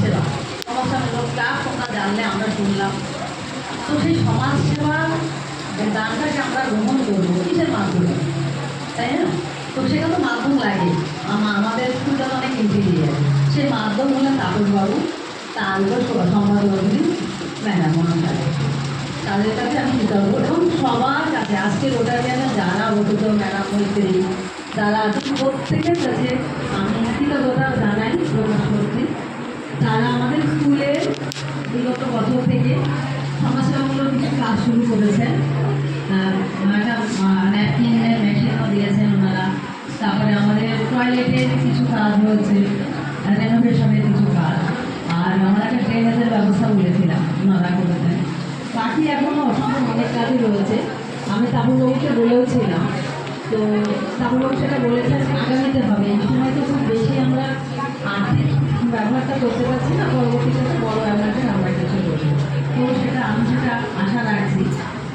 সমাজসেবা, সমাজসেবামূলক ক্লাস তোমরা জানলে, আমরা শুনলাম। তো সেই সমাজসেবা দানটাকে আমরা গ্রহণ করবো কিসের মাধ্যমে, তাই না? তো সেটা তো মাধ্যম লাগে। আমাদের স্কুলটা তো অনেক ইন্টিরিয়ার, সেই মাধ্যম হলেন তাপসবাবু, তারপর সম্পাদকী ম্যাডাম মহাশয়। তাদের কাছে আমি কৃতজ্ঞ এবং সবার কাছে আজকে রোটারিয়ানে যারা অভিজ্ঞ ম্যাডাম মৈত্রী যারা প্রত্যেকের কাছে আমি কৃতজ্ঞতা জানাই প্রকাশ করছি। তারা আমাদের স্কুলে বিগত বছর থেকে সমাজসেবামূলক কিছু কাজ শুরু করেছেন। একটা ন্যাপকিনের মেশিনও দিয়েছেন ওনারা। তারপরে আমাদের টয়লেটের কিছু কাজ হয়েছে, রেনোভেশনের কিছু কাজ, আর আমরা একটা ড্রেনেজের ব্যবস্থা বলেছিলাম, ওনারা করেছেন। বাকি এখনও অসম্ভব অনেক কাজই রয়েছে। আমি তাবুবাবুকে বলেওছিলাম, তো তাবুবাবু সেটা বলেছেন আগামীতে হবে। এই সময় তো খুব বেশি আমরা আর্থিক ব্যবহারটা করতে পারছি না, পরবর্তীতে বড় অ্যামাউন্টের আমরা কিছু করবো। তো সেটা আমি সেটা আশা রাখছি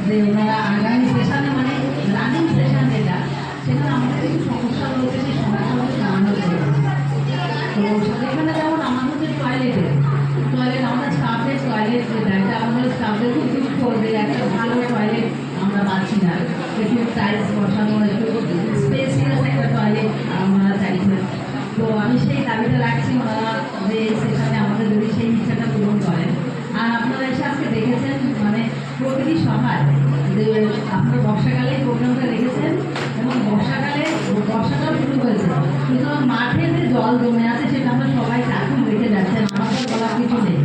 যে ওনারা আগামী সেশনে, মানে রানিং সেশন যেটা, সেখানে আমাদের কিছু সমস্যা রয়েছে, সেই সমস্যাগুলো সমাধান করবে। তো সেখানে যেমন আমাদের যে টয়লেট আমাদের স্টাফের টয়লেট যেটা, এটা আমাদের স্টাফদের খুব দুঃখ করবে, একটা ভালো টয়লেট আমরা পাচ্ছি না। একটু টাইলস বসানো, একটু স্পেসিয়াস একটা টয়লেট আমরা চাইছেন। তো আমি সেই দাবিটা রাখছি, ওনারা যে সেখানে আমাদের যদি সেই ইচ্ছাটা পূরণ করেন। আর আপনারা এসে আজকে দেখেছেন, মানে প্রতিটি সভায় যে আপনারা বর্ষাকালে প্রোগ্রামটা রেখেছেন, এবং বর্ষাকাল শুরু হয়েছে, সুতরাং মাঠে যে জল জমে আছে সেটা আমরা সবাই চাকরি রেখে যাচ্ছেন, আমাদের বলার কিছু নেই।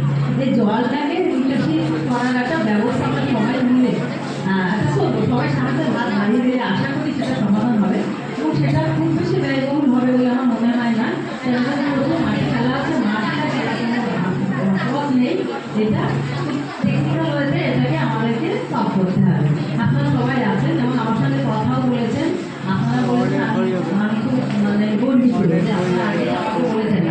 এই জলটাকে নিষ্কাশিত করার একটা ব্যবস্থা আমরা সবাই মিলে সবাই সাহায্যের হাত বাড়িয়ে দিলে আশা করি সেটা সমাধান হবে, এবং সেটা খুব বেশি ব্যয়বহুল হবে বলে আমার মনে হয় না। মাঠে খেলা আছে, মাঠে পথ নেই, এটা টেকনিক্যাল হয়েছে, এটাকে আমাদেরকে সলভ করতে হবে। আপনারা